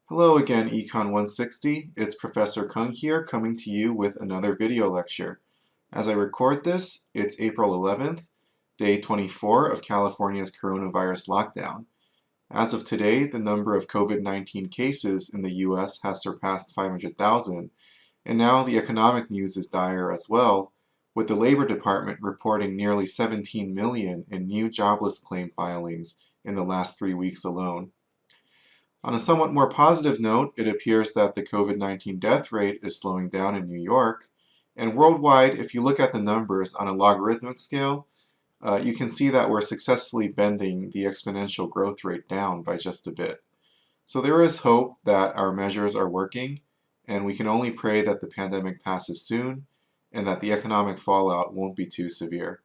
Hello again, Econ 160. It's Professor Kung here coming to you with another video lecture. As I record this, it's April 11th, day 24 of California's coronavirus lockdown. As of today, the number of COVID-19 cases in the US has surpassed 500,000, and now the economic news is dire as well, with the Labor Department reporting nearly 17 million in new jobless claim filings in the last 3 weeks alone. On a somewhat more positive note, it appears that the COVID-19 death rate is slowing down in New York, and worldwide, if you look at the numbers on a logarithmic scale, you can see that we're successfully bending the exponential growth rate down by just a bit. So there is hope that our measures are working, and we can only pray that the pandemic passes soon and that the economic fallout won't be too severe.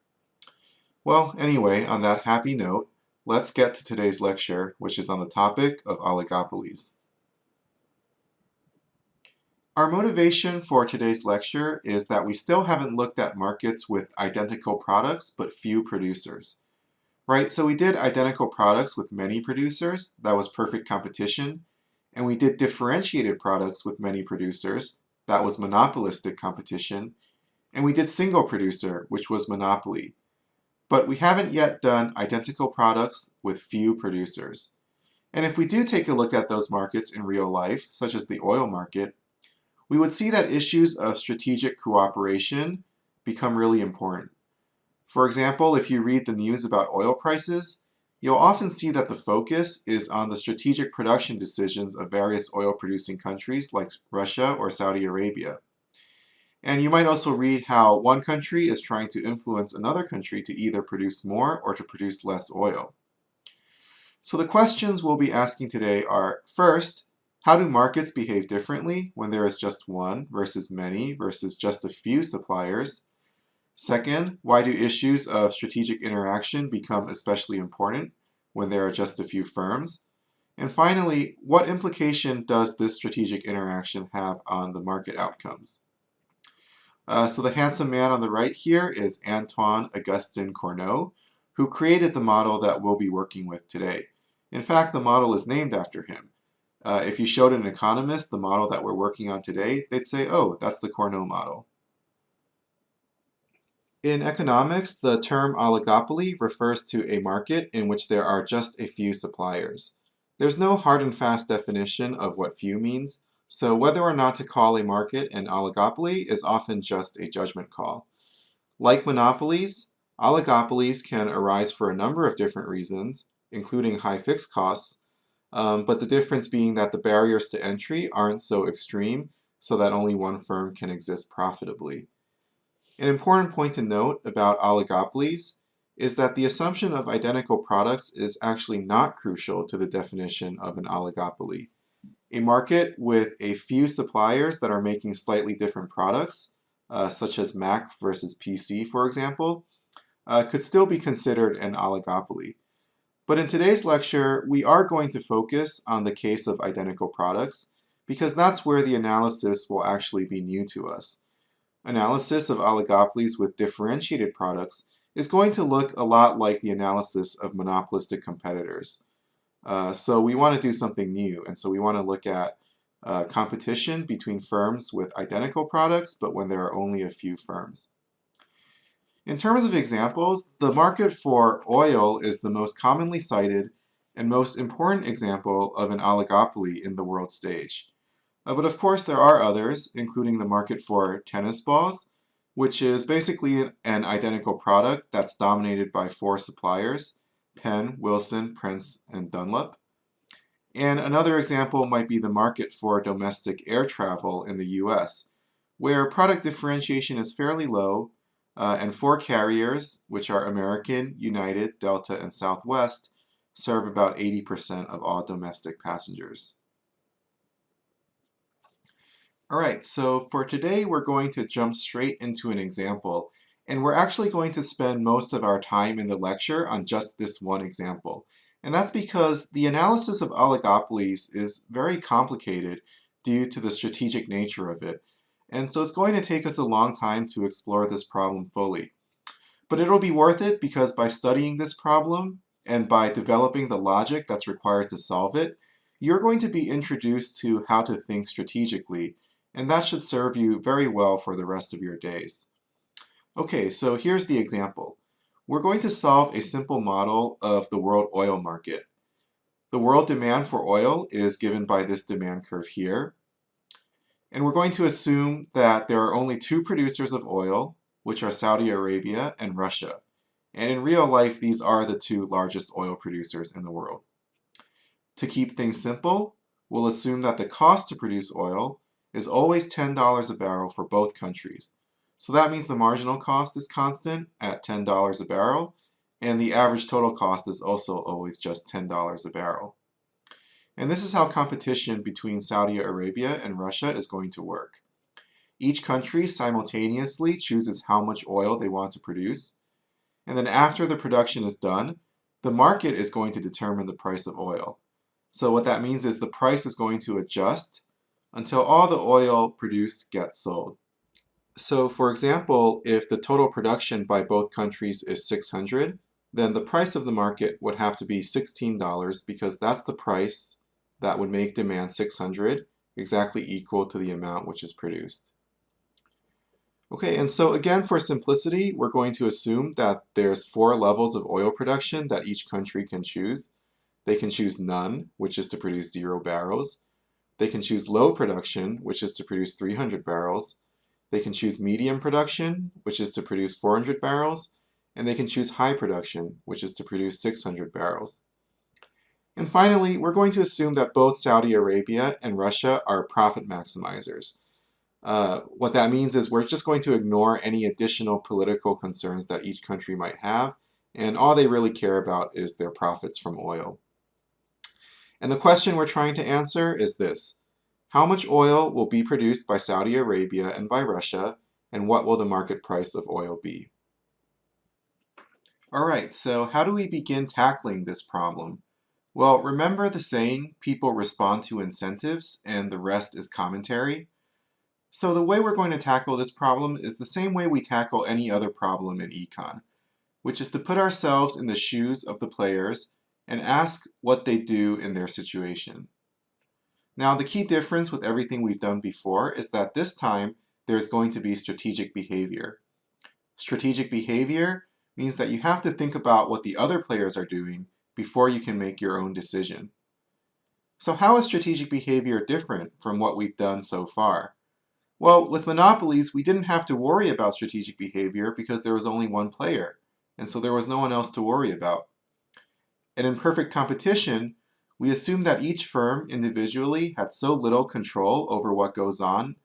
Well, anyway, on that happy note, let's get to today's lecture, which is on the topic of oligopolies. Our motivation for today's lecture is that we still haven't looked at markets with identical products but few producers. Right, so we did identical products with many producers, that was perfect competition, and we did differentiated products with many producers, that was monopolistic competition, and we did single producer, which was monopoly. But we haven't yet done identical products with few producers. And if we do take a look at those markets in real life, such as the oil market, we would see that issues of strategic cooperation become really important. For example, if you read the news about oil prices, you'll often see that the focus is on the strategic production decisions of various oil-producing countries like Russia or Saudi Arabia. And you might also read how one country is trying to influence another country to either produce more or to produce less oil. So the questions we'll be asking today are, first, how do markets behave differently when there is just one versus many versus just a few suppliers? Second, why do issues of strategic interaction become especially important when there are just a few firms? And finally, what implication does this strategic interaction have on the market outcomes? So the handsome man on the right here is Antoine Augustin Cournot, who created the model that we'll be working with today. In fact, the model is named after him. If you showed an economist the model that we're working on today, they'd say, oh, that's the Cournot model. In economics, the term oligopoly refers to a market in which there are just a few suppliers. There's no hard and fast definition of what few means, so whether or not to call a market an oligopoly is often just a judgment call. Like monopolies, oligopolies can arise for a number of different reasons, including high fixed costs, but the difference being that the barriers to entry aren't so extreme so that only one firm can exist profitably. An important point to note about oligopolies is that the assumption of identical products is actually not crucial to the definition of an oligopoly. A market with a few suppliers that are making slightly different products, such as Mac versus PC, for example, could still be considered an oligopoly. But in today's lecture, we are going to focus on the case of identical products because that's where the analysis will actually be new to us. Analysis of oligopolies with differentiated products is going to look a lot like the analysis of monopolistic competitors. So we want to do something new, and so we want to look at competition between firms with identical products, but when there are only a few firms. In terms of examples, the market for oil is the most commonly cited and most important example of an oligopoly in the world stage. But of course there are others, including the market for tennis balls, which is basically an identical product that's dominated by 4 suppliers, Penn, Wilson, Prince, and Dunlop. And another example might be the market for domestic air travel in the US, where product differentiation is fairly low, and 4 carriers, which are American, United, Delta, and Southwest, serve about 80% of all domestic passengers. Alright, so for today we're going to jump straight into an example, and we're actually going to spend most of our time in the lecture on just this one example. And that's because the analysis of oligopolies is very complicated due to the strategic nature of it. And so it's going to take us a long time to explore this problem fully. But it'll be worth it because by studying this problem and by developing the logic that's required to solve it, you're going to be introduced to how to think strategically, and that should serve you very well for the rest of your days. Okay, so here's the example. We're going to solve a simple model of the world oil market. The world demand for oil is given by this demand curve here. And we're going to assume that there are only two producers of oil, which are Saudi Arabia and Russia. And in real life, these are the two largest oil producers in the world. To keep things simple, we'll assume that the cost to produce oil is always $10 a barrel for both countries. So that means the marginal cost is constant at $10 a barrel, and the average total cost is also always just $10 a barrel. And this is how competition between Saudi Arabia and Russia is going to work. Each country simultaneously chooses how much oil they want to produce, and then after the production is done, the market is going to determine the price of oil. So what that means is the price is going to adjust until all the oil produced gets sold. So for example, if the total production by both countries is 600, then the price of the market would have to be $16 because that's the price that would make demand 600, exactly equal to the amount which is produced. Okay, and so again, for simplicity, we're going to assume that there's 4 levels of oil production that each country can choose. They can choose none, which is to produce 0 barrels. They can choose low production, which is to produce 300 barrels. They can choose medium production, which is to produce 400 barrels. And they can choose high production, which is to produce 600 barrels. And finally, we're going to assume that both Saudi Arabia and Russia are profit maximizers. What that means is we're just going to ignore any additional political concerns that each country might have, and all they really care about is their profits from oil. And the question we're trying to answer is this: how much oil will be produced by Saudi Arabia and by Russia, and what will the market price of oil be? Alright, so how do we begin tackling this problem? Well, remember the saying, people respond to incentives and the rest is commentary? So the way we're going to tackle this problem is the same way we tackle any other problem in econ, which is to put ourselves in the shoes of the players and ask what they do in their situation. Now, the key difference with everything we've done before is that this time there's going to be strategic behavior. Strategic behavior means that you have to think about what the other players are doing before you can make your own decision. So how is strategic behavior different from what we've done so far? Well, with monopolies, we didn't have to worry about strategic behavior because there was only one player, and so there was no one else to worry about. And in perfect competition, we assume that each firm individually had so little control over what goes on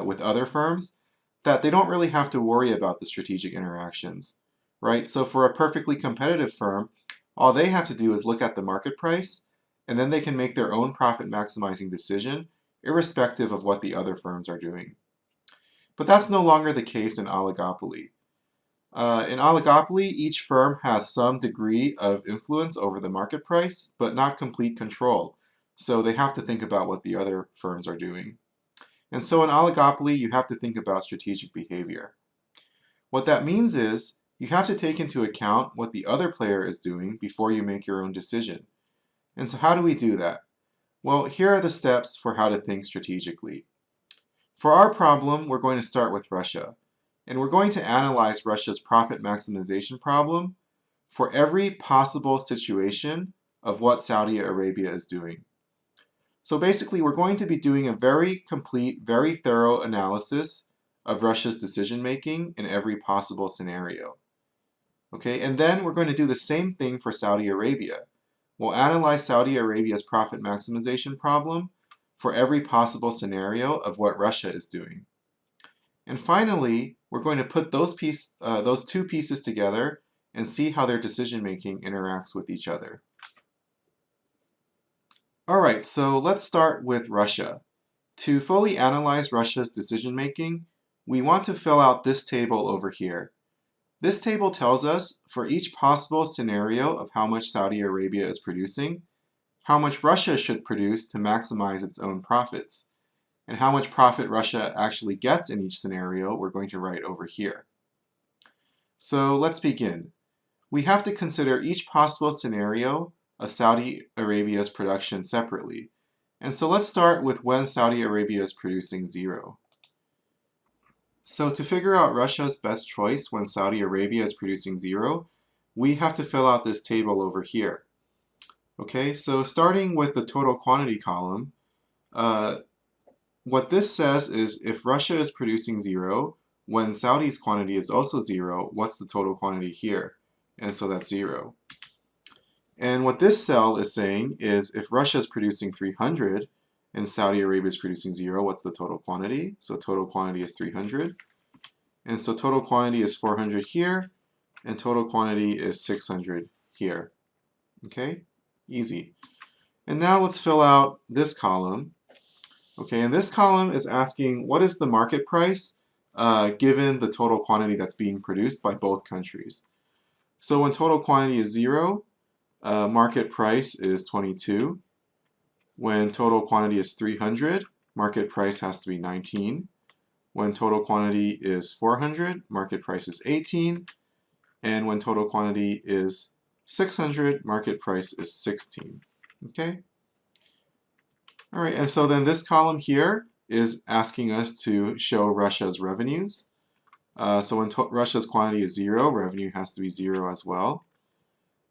with other firms that they don't really have to worry about the strategic interactions, right? So for a perfectly competitive firm, all they have to do is look at the market price, and then they can make their own profit maximizing decision, irrespective of what the other firms are doing. But that's no longer the case in oligopoly. In oligopoly, each firm has some degree of influence over the market price, but not complete control. So they have to think about what the other firms are doing. And so in oligopoly, you have to think about strategic behavior. What that means is you have to take into account what the other player is doing before you make your own decision. And so how do we do that? Well, here are the steps for how to think strategically. For our problem, we're going to start with Russia. And we're going to analyze Russia's profit maximization problem for every possible situation of what Saudi Arabia is doing. So basically, we're going to be doing a very complete, very thorough analysis of Russia's decision making in every possible scenario. Okay, and then we're going to do the same thing for Saudi Arabia. We'll analyze Saudi Arabia's profit maximization problem for every possible scenario of what Russia is doing. And finally, we're going to put those two pieces together and see how their decision making interacts with each other. Alright, so let's start with Russia. To fully analyze Russia's decision making, we want to fill out this table over here. This table tells us, for each possible scenario of how much Saudi Arabia is producing, how much Russia should produce to maximize its own profits. And how much profit Russia actually gets in each scenario, we're going to write over here. So let's begin. We have to consider each possible scenario of Saudi Arabia's production separately. And so let's start with when Saudi Arabia is producing 0. So to figure out Russia's best choice when Saudi Arabia is producing 0, we have to fill out this table over here. Okay, so starting with the total quantity column, what this says is if Russia is producing 0, when Saudi's quantity is also 0, what's the total quantity here? And so that's 0. And what this cell is saying is if Russia is producing 300 and Saudi Arabia is producing 0, what's the total quantity? So total quantity is 300. And so total quantity is 400 here, and total quantity is 600 here. Okay, easy. And now let's fill out this column. Okay, and this column is asking what is the market price given the total quantity that's being produced by both countries. So when total quantity is 0, market price is 22. When total quantity is 300, market price has to be 19. When total quantity is 400, market price is 18. And when total quantity is 600, market price is 16. Okay? All right, and so then this column here is asking us to show Russia's revenues. So when Russia's quantity is 0, revenue has to be 0 as well.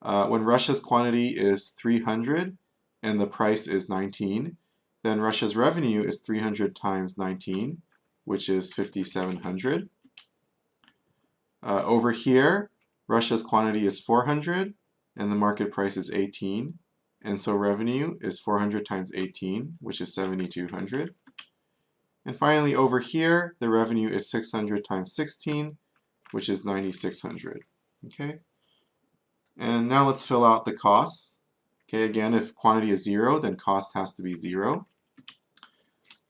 When Russia's quantity is 300 and the price is 19, then Russia's revenue is 300 times 19, which is 5,700. Over here, Russia's quantity is 400 and the market price is 18. And so revenue is 400 times 18, which is 7,200. And finally, over here, the revenue is 600 times 16, which is 9,600. Okay? And now let's fill out the costs. Okay, again, if quantity is 0, then cost has to be 0.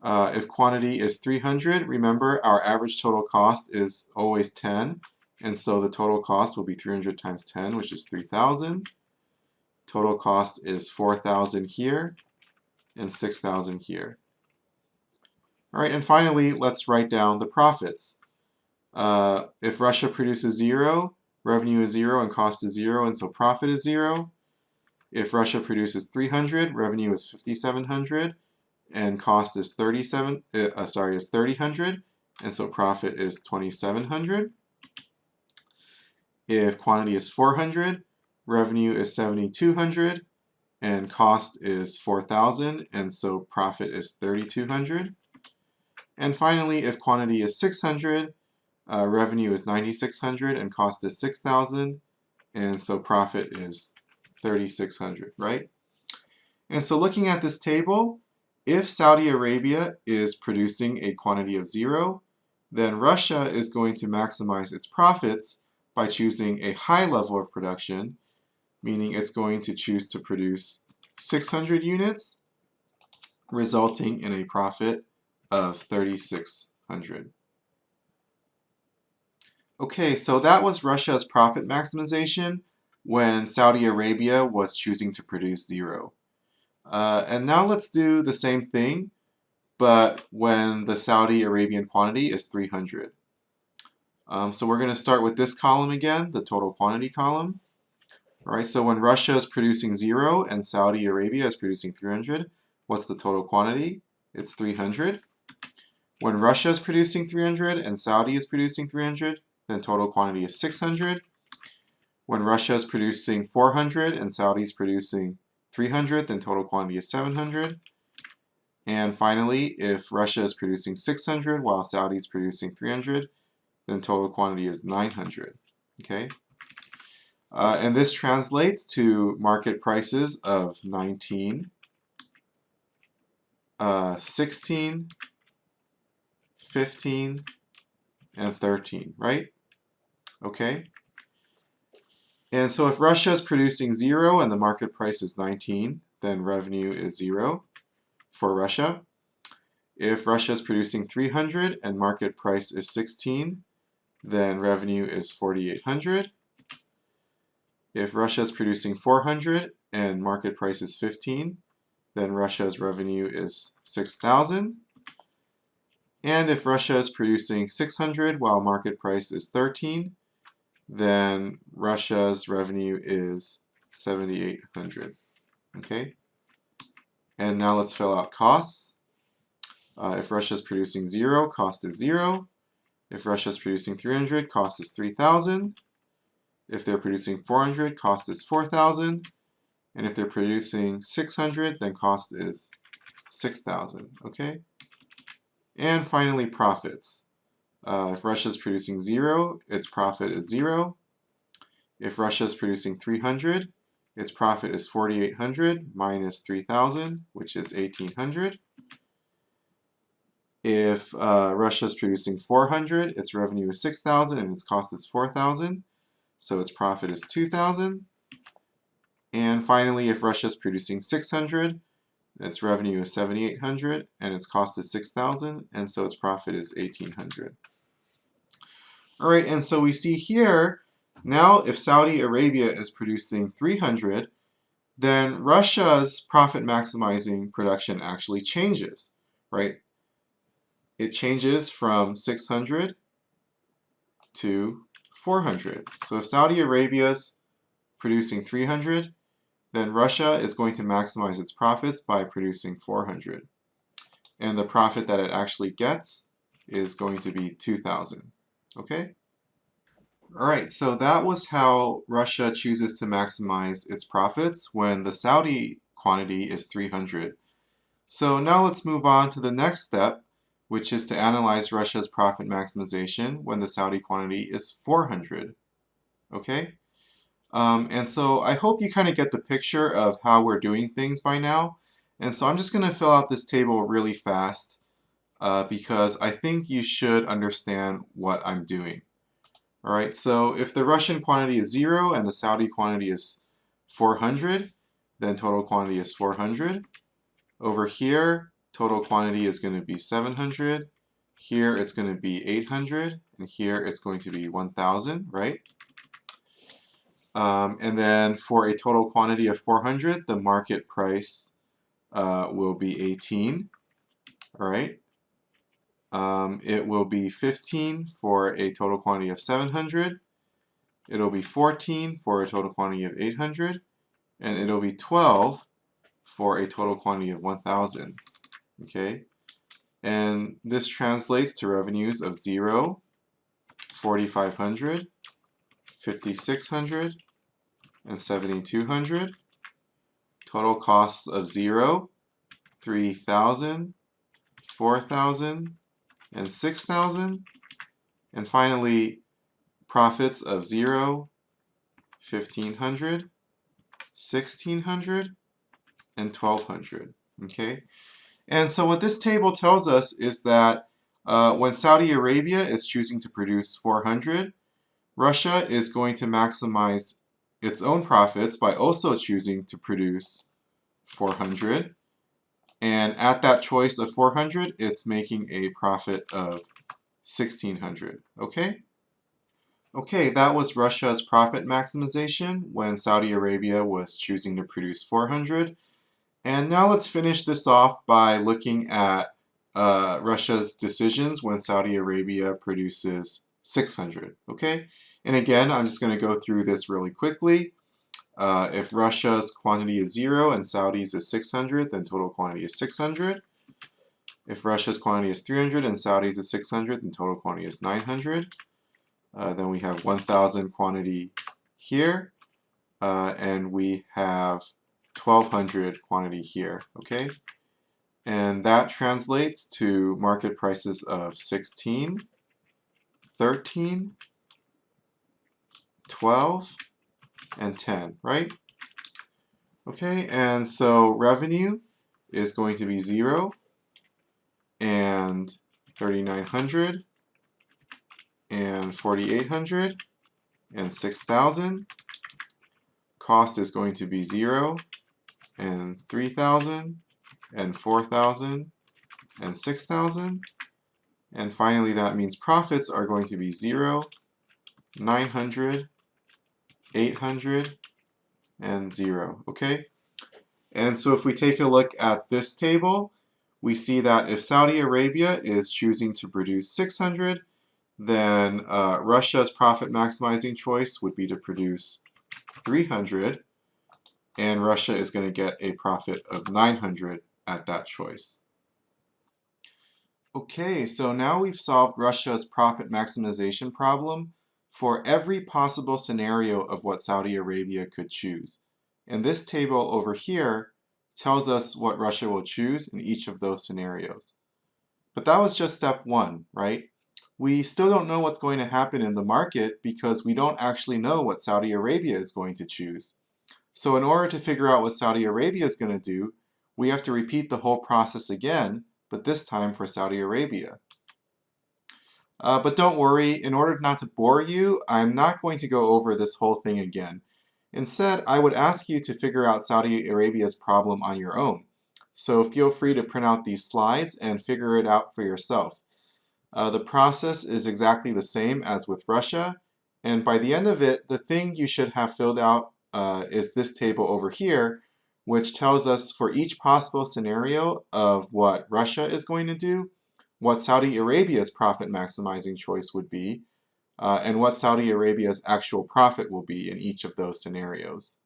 If quantity is 300, remember our average total cost is always 10. And so the total cost will be 300 times 10, which is 3,000. Total cost is 4,000 here and 6,000 here. All right, and finally, let's write down the profits. If Russia produces 0, revenue is 0 and cost is 0, and so profit is 0. If Russia produces 300, revenue is 5,700 and cost is 3,000, and so profit is 2,700. If quantity is 400, revenue is 7,200 and cost is 4,000, and so profit is 3,200. And finally, if quantity is 600, revenue is 9,600 and cost is 6,000, and so profit is 3,600, right? And so looking at this table, if Saudi Arabia is producing a quantity of 0, then Russia is going to maximize its profits by choosing a high level of production, meaning it's going to choose to produce 600 units, resulting in a profit of 3,600. Okay, so that was Russia's profit maximization when Saudi Arabia was choosing to produce 0. And now let's do the same thing, but when the Saudi Arabian quantity is 300. So we're going to start with this column again, the total quantity column. All right, so when Russia is producing 0 and Saudi Arabia is producing 300, what's the total quantity? It's 300. When Russia is producing 300 and Saudi is producing 300, then total quantity is 600. When Russia is producing 400 and Saudi is producing 300, then total quantity is 700. And finally, if Russia is producing 600 while Saudi is producing 300, then total quantity is 900. Okay? And this translates to market prices of 19, 16, 15, and 13, right? Okay? And so if Russia is producing 0 and the market price is 19, then revenue is 0 for Russia. If Russia is producing 300 and market price is 16, then revenue is 4,800. If Russia is producing 400 and market price is 15, then Russia's revenue is 6,000. And if Russia is producing 600 while market price is 13, then Russia's revenue is 7,800. Okay? And now let's fill out costs. If Russia is producing 0, cost is 0. If Russia is producing 300, cost is 3,000. If they're producing 400, cost is 4,000. And if they're producing 600, then cost is 6,000. Okay? And finally, profits. If Russia is producing 0, its profit is 0. If Russia is producing 300, its profit is 4,800 minus 3,000, which is 1,800. If Russia is producing 400, its revenue is 6,000 and its cost is 4,000, so its profit is 2,000. And finally, if Russia is producing 600, its revenue is 7,800 and its cost is 6,000, and so its profit is 1,800. All right, and so we see here, now if Saudi Arabia is producing 300, then Russia's profit maximizing production actually changes, right? It changes from 600 to 400. So if Saudi Arabia is producing 300, then Russia is going to maximize its profits by producing 400. And the profit that it actually gets is going to be 2,000. Okay? Alright, so that was how Russia chooses to maximize its profits when the Saudi quantity is 300. So now let's move on to the next step, which is to analyze Russia's profit maximization when the Saudi quantity is 400. Okay? And so I hope you kind of get the picture of how we're doing things by now. And so I'm just going to fill out this table really fast because I think you should understand what I'm doing. Alright, so if the Russian quantity is 0 and the Saudi quantity is 400, then total quantity is 400. Over here, total quantity is going to be 700. Here it's going to be 800. And here it's going to be 1,000, right? And then for a total quantity of 400, the market price will be 18. All right. It will be 15 for a total quantity of 700. It'll be 14 for a total quantity of 800. And it'll be 12 for a total quantity of 1,000. Okay. And this translates to revenues of 0, 4,500, 5,600, and 7,200. Total costs of 0, 3,000, 4,000, and 6,000. And finally, profits of 0, 1,500, 1,600, and 1,200. Okay? And so what this table tells us is that when Saudi Arabia is choosing to produce 400, Russia is going to maximize its own profits by also choosing to produce 400. And at that choice of 400, it's making a profit of 1,600. Okay? Okay, that was Russia's profit maximization when Saudi Arabia was choosing to produce 400. And now let's finish this off by looking at Russia's decisions when Saudi Arabia produces 600. Okay? And again, I'm just going to go through this really quickly. If Russia's quantity is 0 and Saudi's is 600, then total quantity is 600. If Russia's quantity is 300 and Saudi's is 600, then total quantity is 900. Then we have 1,000 quantity here, and we have 1,200 quantity here. Okay, and that translates to market prices of 16, 13, 12, and 10, right? Okay, and so revenue is going to be 0 and 3,900 and 4,800 and 6,000. Cost is going to be 0 and 3,000 and 4,000 and 6,000. And finally, that means profits are going to be 0, 900, 800, and 0. Okay? And so if we take a look at this table, we see that if Saudi Arabia is choosing to produce 600, then Russia's profit maximizing choice would be to produce 300, and Russia is going to get a profit of 900 at that choice. Okay, so now we've solved Russia's profit maximization problem for every possible scenario of what Saudi Arabia could choose. And this table over here tells us what Russia will choose in each of those scenarios. But that was just step one, right? We still don't know what's going to happen in the market because we don't actually know what Saudi Arabia is going to choose. So in order to figure out what Saudi Arabia is going to do, we have to repeat the whole process again, but this time for Saudi Arabia. But don't worry, in order not to bore you, I'm not going to go over this whole thing again. Instead, I would ask you to figure out Saudi Arabia's problem on your own. So feel free to print out these slides and figure it out for yourself. The process is exactly the same as with Russia, and by the end of it, the thing you should have filled out is this table over here, which tells us for each possible scenario of what Russia is going to do, what Saudi Arabia's profit maximizing choice would be, and what Saudi Arabia's actual profit will be in each of those scenarios.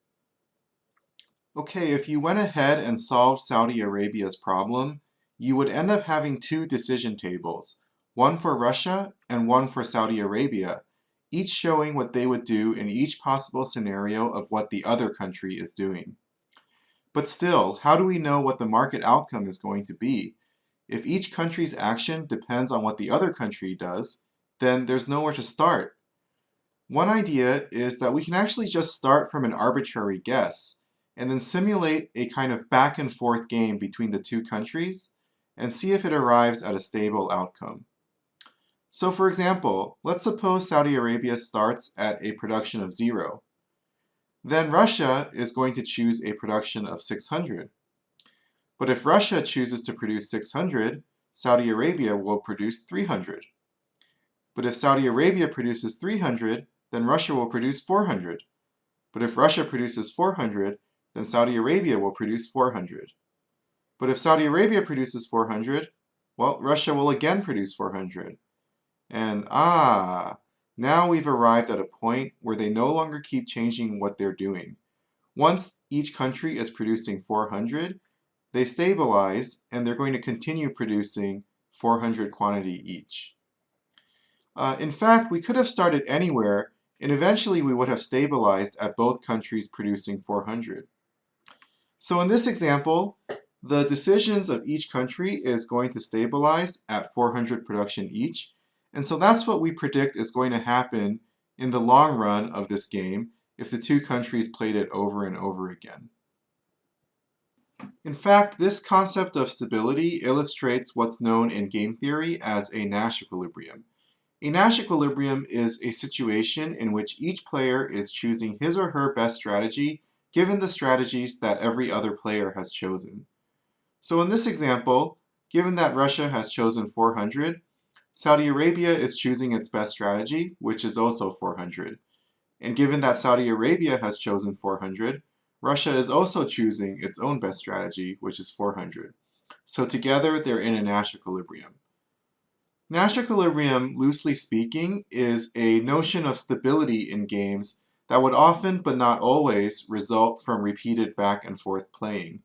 Okay, if you went ahead and solved Saudi Arabia's problem, you would end up having two decision tables, one for Russia and one for Saudi Arabia, each showing what they would do in each possible scenario of what the other country is doing. But still, how do we know what the market outcome is going to be? If each country's action depends on what the other country does, then there's nowhere to start. One idea is that we can actually just start from an arbitrary guess and then simulate a kind of back and forth game between the two countries and see if it arrives at a stable outcome. So for example, let's suppose Saudi Arabia starts at a production of 0. Then Russia is going to choose a production of 600. But if Russia chooses to produce 600, Saudi Arabia will produce 300. But if Saudi Arabia produces 300, then Russia will produce 400. But if Russia produces 400, then Saudi Arabia will produce 400. But if Saudi Arabia produces 400, well, Russia will again produce 400. And now we've arrived at a point where they no longer keep changing what they're doing. Once each country is producing 400, they stabilize and they're going to continue producing 400 quantity each. In fact, we could have started anywhere and eventually we would have stabilized at both countries producing 400. So in this example, the decisions of each country is going to stabilize at 400 production each. And so that's what we predict is going to happen in the long run of this game if the two countries played it over and over again. In fact, this concept of stability illustrates what's known in game theory as a Nash equilibrium. A Nash equilibrium is a situation in which each player is choosing his or her best strategy given the strategies that every other player has chosen. So in this example, given that Russia has chosen 400, Saudi Arabia is choosing its best strategy, which is also 400. And given that Saudi Arabia has chosen 400, Russia is also choosing its own best strategy, which is 400. So together, they're in a Nash equilibrium. Nash equilibrium, loosely speaking, is a notion of stability in games that would often, but not always, result from repeated back and forth playing.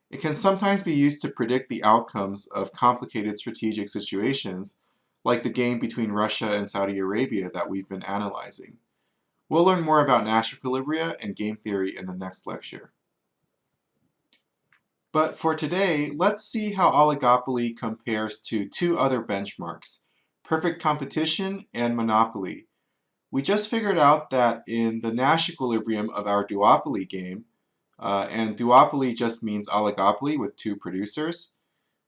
It can sometimes be used to predict the outcomes of complicated strategic situations, like the game between Russia and Saudi Arabia that we've been analyzing. We'll learn more about Nash equilibria and game theory in the next lecture. But for today, let's see how oligopoly compares to two other benchmarks, perfect competition and monopoly. We just figured out that in the Nash equilibrium of our duopoly game, and duopoly just means oligopoly with two producers,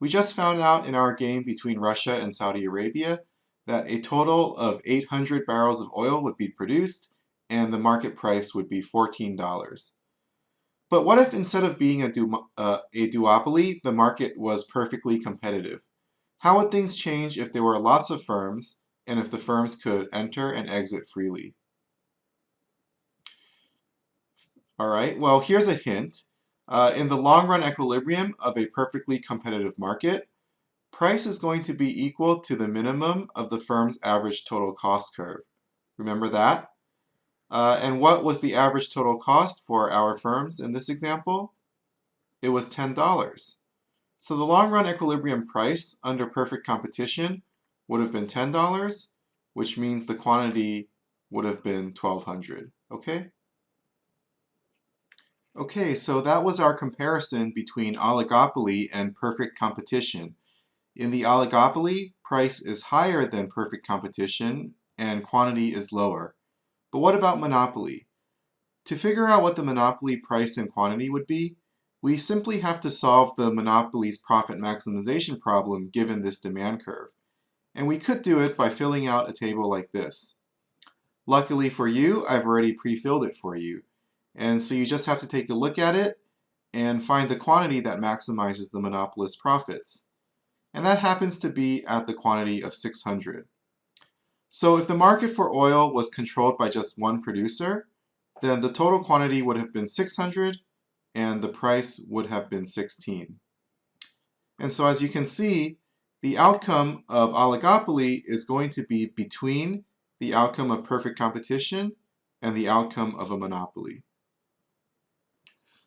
we just found out in our game between Russia and Saudi Arabia that a total of 800 barrels of oil would be produced and the market price would be $14. But what if instead of being a duopoly, the market was perfectly competitive? How would things change if there were lots of firms and if the firms could enter and exit freely? Alright, well here's a hint. In the long-run equilibrium of a perfectly competitive market, price is going to be equal to the minimum of the firm's average total cost curve. Remember that? And what was the average total cost for our firms in this example? It was $10. So the long-run equilibrium price under perfect competition would have been $10, which means the quantity would have been 1,200, okay? Okay, so that was our comparison between oligopoly and perfect competition. In the oligopoly, price is higher than perfect competition and quantity is lower. But what about monopoly? To figure out what the monopoly price and quantity would be, we simply have to solve the monopoly's profit maximization problem given this demand curve. And we could do it by filling out a table like this. Luckily for you, I've already pre-filled it for you. And so you just have to take a look at it and find the quantity that maximizes the monopolist's profits. And that happens to be at the quantity of 600. So if the market for oil was controlled by just one producer, then the total quantity would have been 600 and the price would have been 16. And so as you can see, the outcome of oligopoly is going to be between the outcome of perfect competition and the outcome of a monopoly.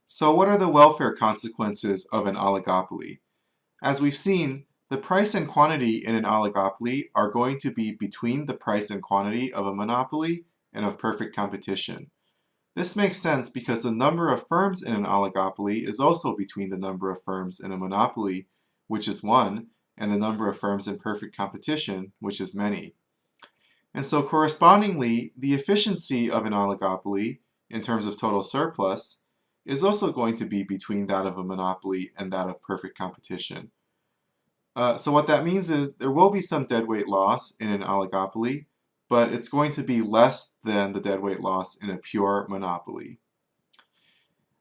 So what are the welfare consequences of an oligopoly? As we've seen, the price and quantity in an oligopoly are going to be between the price and quantity of a monopoly and of perfect competition. This makes sense because the number of firms in an oligopoly is also between the number of firms in a monopoly, which is 1, and the number of firms in perfect competition, which is many. And so correspondingly, the efficiency of an oligopoly in terms of total surplus is also going to be between that of a monopoly and that of perfect competition. So what that means is there will be some deadweight loss in an oligopoly, but it's going to be less than the deadweight loss in a pure monopoly.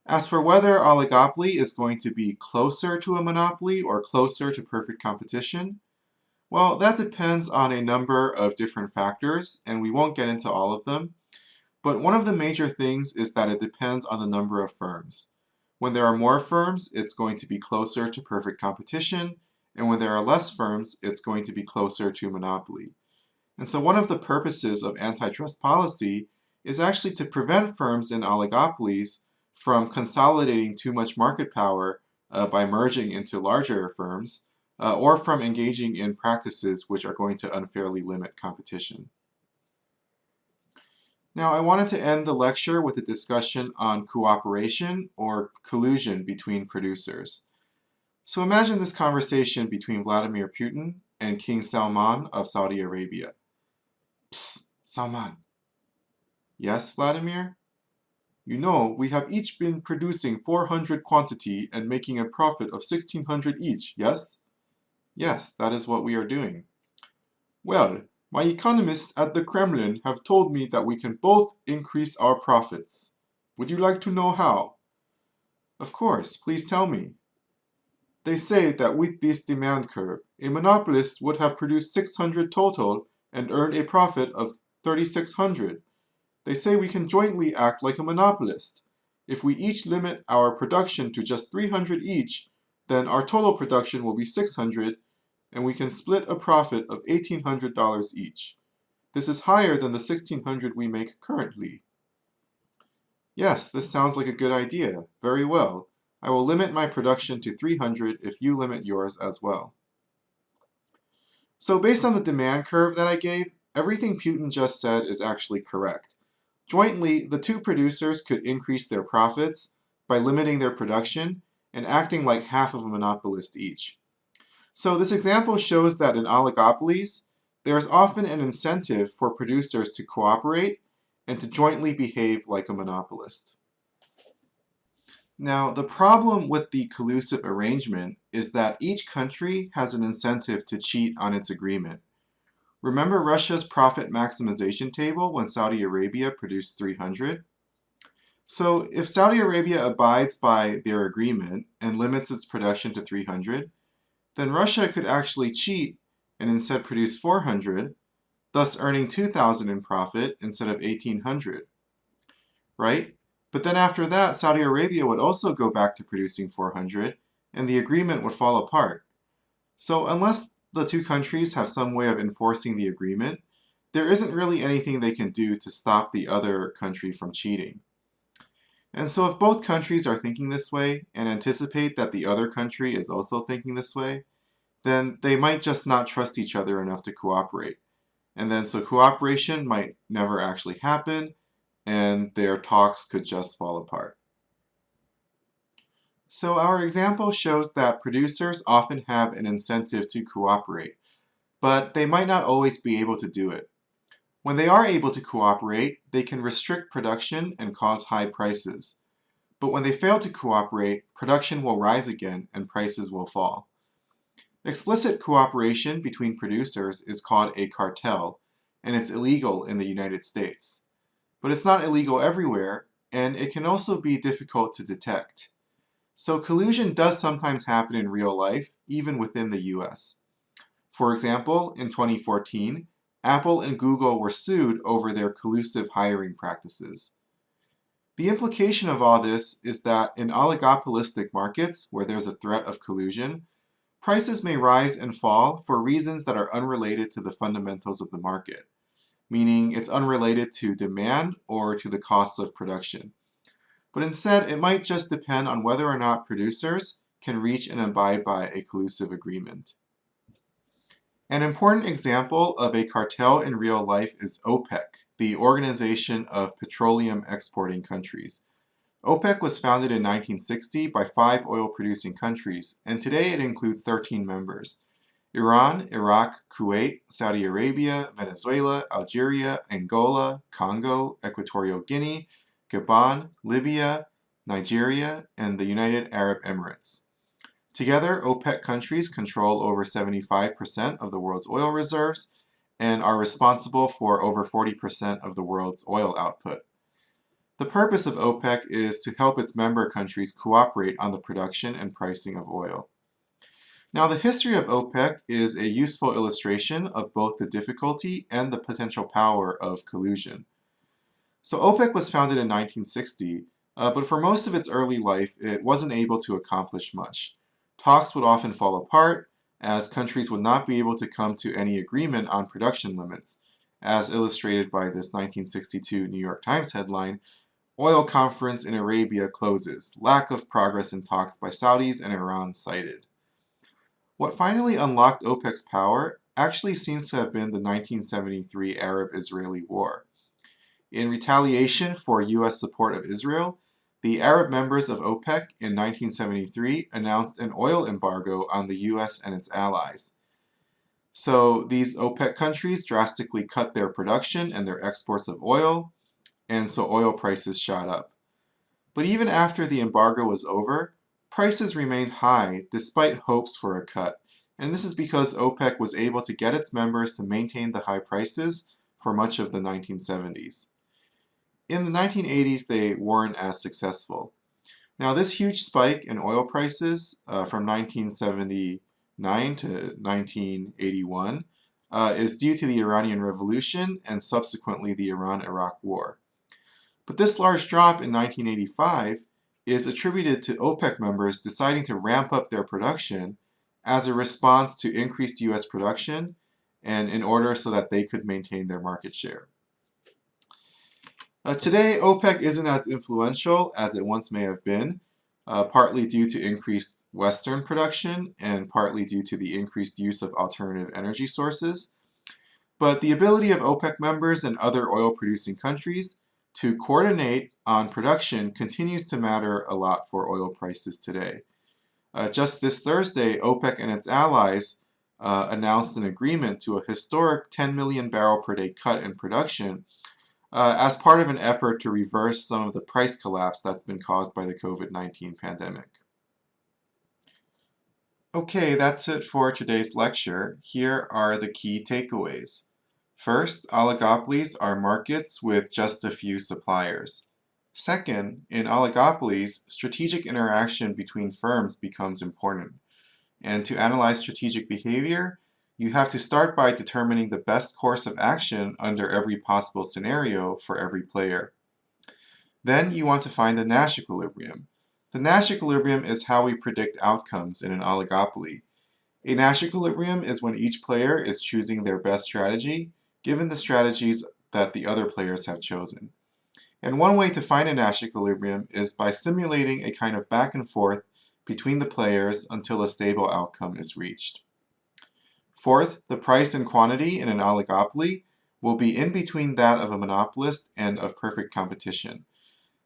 As for whether oligopoly is going to be closer to a monopoly or closer to perfect competition, well, that depends on a number of different factors, and we won't get into all of them. But one of the major things is that it depends on the number of firms. When there are more firms, it's going to be closer to perfect competition, and when there are less firms, it's going to be closer to monopoly. And so one of the purposes of antitrust policy is actually to prevent firms in oligopolies from consolidating too much market power by merging into larger firms, or from engaging in practices which are going to unfairly limit competition. Now, I wanted to end the lecture with a discussion on cooperation or collusion between producers. So imagine this conversation between Vladimir Putin and King Salman of Saudi Arabia. Psst, Salman. Yes, Vladimir? You know, we have each been producing 400 quantity and making a profit of 1,600 each, yes? Yes, that is what we are doing. Well, my economists at the Kremlin have told me that we can both increase our profits. Would you like to know how? Of course, please tell me. They say that with this demand curve, a monopolist would have produced 600 total and earned a profit of 3,600. They say we can jointly act like a monopolist. If we each limit our production to just 300 each, then our total production will be 600, and we can split a profit of $1,800 each. This is higher than the 1,600 we make currently. Yes, this sounds like a good idea. Very well. I will limit my production to 300 if you limit yours as well. So based on the demand curve that I gave, everything Putin just said is actually correct. Jointly, the two producers could increase their profits by limiting their production and acting like half of a monopolist each. So this example shows that in oligopolies, there is often an incentive for producers to cooperate and to jointly behave like a monopolist. Now, the problem with the collusive arrangement is that each country has an incentive to cheat on its agreement. Remember Russia's profit maximization table when Saudi Arabia produced 300? So if Saudi Arabia abides by their agreement and limits its production to 300, then Russia could actually cheat and instead produce 400, thus earning 2,000 in profit instead of 1,800, right? But then after that, Saudi Arabia would also go back to producing 400, and the agreement would fall apart. So unless the two countries have some way of enforcing the agreement, there isn't really anything they can do to stop the other country from cheating. And so if both countries are thinking this way and anticipate that the other country is also thinking this way, then they might just not trust each other enough to cooperate. And then so cooperation might never actually happen, and their talks could just fall apart. So our example shows that producers often have an incentive to cooperate, but they might not always be able to do it. When they are able to cooperate, they can restrict production and cause high prices. But when they fail to cooperate, production will rise again and prices will fall. Explicit cooperation between producers is called a cartel, and it's illegal in the United States. But it's not illegal everywhere, and it can also be difficult to detect. So collusion does sometimes happen in real life, even within the US. For example, in 2014, Apple and Google were sued over their collusive hiring practices. The implication of all this is that in oligopolistic markets, where there's a threat of collusion, prices may rise and fall for reasons that are unrelated to the fundamentals of the market, meaning it's unrelated to demand or to the costs of production. But instead, it might just depend on whether or not producers can reach and abide by a collusive agreement. An important example of a cartel in real life is OPEC, the Organization of Petroleum Exporting Countries. OPEC was founded in 1960 by 5 oil-producing countries, and today it includes 13 members: Iran, Iraq, Kuwait, Saudi Arabia, Venezuela, Algeria, Angola, Congo, Equatorial Guinea, Gabon, Libya, Nigeria, and the United Arab Emirates. Together, OPEC countries control over 75% of the world's oil reserves and are responsible for over 40% of the world's oil output. The purpose of OPEC is to help its member countries cooperate on the production and pricing of oil. Now, the history of OPEC is a useful illustration of both the difficulty and the potential power of collusion. So OPEC was founded in 1960, but for most of its early life, it wasn't able to accomplish much. Talks would often fall apart, as countries would not be able to come to any agreement on production limits, as illustrated by this 1962 New York Times headline, "Oil Conference in Arabia Closes. Lack of progress in talks by Saudis and Iran cited." What finally unlocked OPEC's power actually seems to have been the 1973 Arab-Israeli War. In retaliation for US support of Israel, the Arab members of OPEC in 1973 announced an oil embargo on the US and its allies. So these OPEC countries drastically cut their production and their exports of oil, and so oil prices shot up. But even after the embargo was over, prices remained high despite hopes for a cut, and this is because OPEC was able to get its members to maintain the high prices for much of the 1970s. In the 1980s, they weren't as successful. Now, this huge spike in oil prices from 1979 to 1981 is due to the Iranian Revolution and subsequently the Iran-Iraq War. But this large drop in 1985 is attributed to OPEC members deciding to ramp up their production as a response to increased US production and in order so that they could maintain their market share. Today, OPEC isn't as influential as it once may have been, partly due to increased Western production and partly due to the increased use of alternative energy sources. But the ability of OPEC members and other oil-producing countries to coordinate on production continues to matter a lot for oil prices today. Just this Thursday, OPEC and its allies announced an agreement to a historic 10 million barrel per day cut in production as part of an effort to reverse some of the price collapse that's been caused by the COVID-19 pandemic. Okay, that's it for today's lecture. Here are the key takeaways. First, oligopolies are markets with just a few suppliers. Second, in oligopolies, strategic interaction between firms becomes important. And to analyze strategic behavior, you have to start by determining the best course of action under every possible scenario for every player. Then you want to find the Nash equilibrium. The Nash equilibrium is how we predict outcomes in an oligopoly. A Nash equilibrium is when each player is choosing their best strategy, given the strategies that the other players have chosen. And one way to find a Nash equilibrium is by simulating a kind of back and forth between the players until a stable outcome is reached. Fourth, the price and quantity in an oligopoly will be in between that of a monopolist and of perfect competition.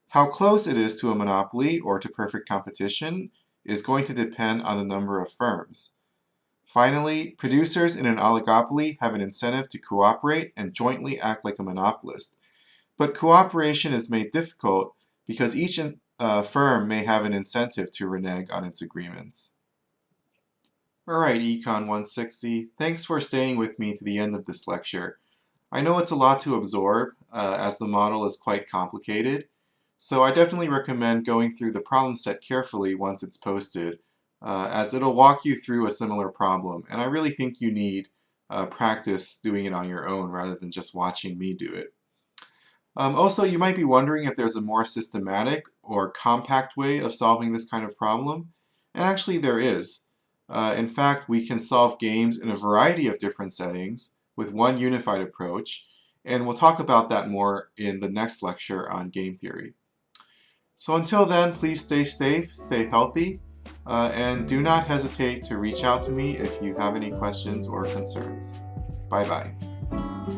How close it is to a monopoly or to perfect competition is going to depend on the number of firms. Finally, producers in an oligopoly have an incentive to cooperate and jointly act like a monopolist. But cooperation is made difficult because each firm may have an incentive to renege on its agreements. Alright, Econ 160, thanks for staying with me to the end of this lecture. I know it's a lot to absorb, as the model is quite complicated, so I definitely recommend going through the problem set carefully once it's posted, as it'll walk you through a similar problem, and I really think you need practice doing it on your own rather than just watching me do it. Also, you might be wondering if there's a more systematic or compact way of solving this kind of problem, and actually there is. In fact, we can solve games in a variety of different settings with one unified approach, and we'll talk about that more in the next lecture on game theory. So until then, please stay safe, stay healthy, and do not hesitate to reach out to me if you have any questions or concerns. Bye-bye.